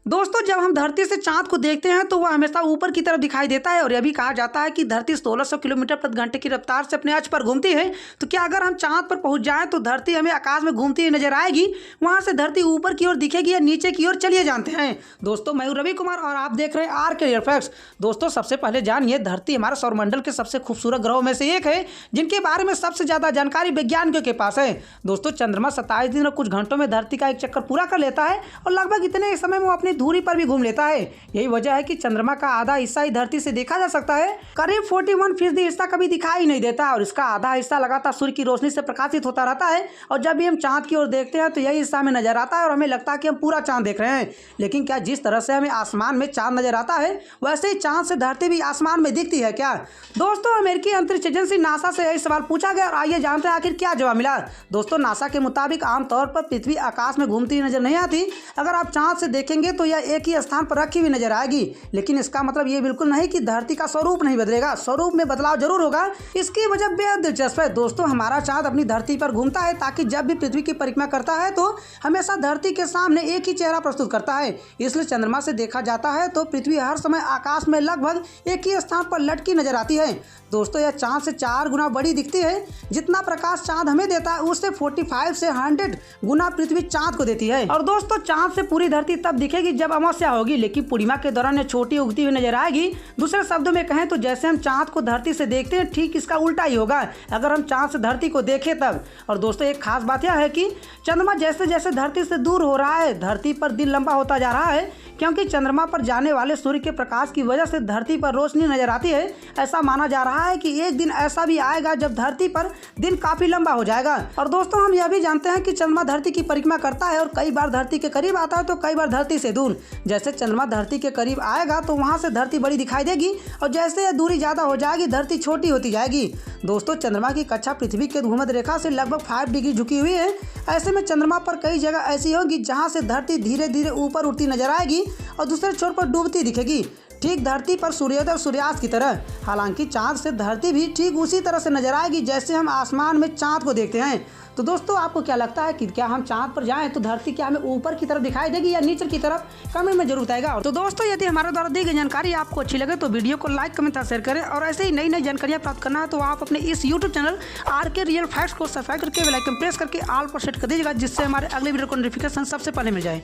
दोस्तों जब हम धरती से चांद को देखते हैं तो वह हमेशा ऊपर की तरफ दिखाई देता है और यह भी कहा जाता है कि धरती 1600 किलोमीटर प्रति घंटे की रफ्तार से अपने अक्ष पर घूमती है। तो क्या अगर हम चांद पर पहुंच जाएं तो धरती हमें आकाश में घूमती हुई नजर आएगी, वहां से धरती ऊपर की ओर दिखेगी या नीचे की ओर, चलिए जानते हैं। दोस्तों मैं हूं रवि कुमार और आप देख रहे हैं आरके रियल फैक्ट्स। दोस्तों सबसे पहले जानिए, धरती हमारे सौरमंडल के सबसे खूबसूरत ग्रहों में से एक है जिनके बारे में सबसे ज्यादा जानकारी वैज्ञानिकों के पास है। दोस्तों चंद्रमा 27 दिन और कुछ घंटों में धरती का एक चक्कर पूरा कर लेता है और लगभग इतने समय में वो अपनी धुरी पर भी घूम लेता है। यही वजह है कि चंद्रमा का आधा हिस्सा ही धरती से देखा जा सकता है। करीब 41% हिस्सा कभी दिखाई नहीं देता और इसका आधा हिस्सा लगातार सूर्य की रोशनी से प्रकाशित होता रहता है। और जब भी हम चांद की ओर देखते हैं तो यही हिस्सा हमें नजर आता है और हमें लगता है कि हम पूरा चांद देख रहे हैं। लेकिन क्या जिस तरह से हमें आसमान में चांद नजर आता है वैसे ही चांद से धरती भी आसमान में दिखती है क्या? दोस्तों अमेरिकी अंतरिक्ष एजेंसी नासा से यही सवाल पूछा गया और आइए जानते हैं आखिर क्या जवाब मिला। दोस्तों नासा के मुताबिक आमतौर पर पृथ्वी आकाश में घूमती हुई नजर नहीं आती। अगर आप चांद से देखेंगे तो यह एक ही स्थान पर रखी हुई नजर आएगी, लेकिन इसका मतलब ये बिल्कुल नहीं कि धरती का स्वरूप नहीं बदलेगा। स्वरूप में बदलाव जरूर होगा। इसकी वजह बेहद दिलचस्प है। दोस्तों हमारा चांद अपनी धरती पर घूमता है ताकि जब भी पृथ्वी की परिक्रमा करता है तो हमेशा धरती के सामने एक ही चेहरा प्रस्तुत करता है। इसलिए चंद्रमा से देखा जाता है तो पृथ्वी हर समय आकाश में लगभग एक ही स्थान पर लटकी नजर आती है। दोस्तों यह चांद से 4 गुना बड़ी दिखती है। जितना प्रकाश चांद हमें देता है उससे 45 से 100 गुना पृथ्वी चांद को देती है। और दोस्तों चांद से पूरी धरती तब दिखेगी जब अमावस्या होगी, लेकिन पूर्णिमा के दौरान यह छोटी उगती हुई नजर आएगी। दूसरे शब्दों में कहें तो जैसे हम चांद को धरती से देखते हैं ठीक इसका उल्टा ही होगा अगर हम चांद से धरती को देखें तब। और दोस्तों एक खास बात यह है कि चंद्रमा जैसे जैसे धरती से दूर हो रहा है धरती पर दिन लंबा होता जा रहा है, क्योंकि चंद्रमा पर जाने वाले सूर्य के प्रकाश की वजह से धरती पर रोशनी नजर आती है। ऐसा माना जा रहा है कि एक दिन ऐसा भी आएगा जब धरती पर दिन काफी लंबा हो जाएगा। और दोस्तों हम यह भी जानते हैं कि चंद्रमा धरती की परिक्रमा करता है और कई बार धरती के करीब आता है तो कई बार धरती से दूर। जैसे चंद्रमा धरती के करीब आएगा तो वहां से धरती बड़ी दिखाई देगी और जैसे यह दूरी ज्यादा हो जाएगी धरती छोटी होती जाएगी। दोस्तों चंद्रमा की कक्षा पृथ्वी के भूमध्य रेखा से लगभग 5 डिग्री झुकी हुई है। ऐसे में चंद्रमा पर कई जगह ऐसी होगी जहां से धरती धीरे धीरे ऊपर उठती नजर आएगी और दूसरे छोर पर डूबती दिखेगी, ठीक धरती पर सूर्योदय और सूर्यास्त की तरह। हालांकि चांद से धरती भी ठीक उसी तरह से नजर आएगी जैसे हम आसमान में चांद को देखते हैं। तो दोस्तों आपको क्या लगता है कि क्या हम चांद पर जाएं तो धरती क्या हमें ऊपर की तरफ दिखाई देगी या नीचे की तरफ? कमेंट में जरूर बताएगा। तो दोस्तों यदि हमारे द्वारा दी गई जानकारी आपको अच्छी लगे तो वीडियो को लाइक कमेंट और शेयर करें और ऐसे ही नई नई जानकारियां प्राप्त करना है तो आप अपने इस YouTube channel RK real facts को सब्सक्राइब करके बेल आइकन प्रेस करके ऑल पर सेट कर दीजिएगा, जिससे हमारे अगले वीडियो को नोटिफिकेशन सबसे पहले मिल जाए।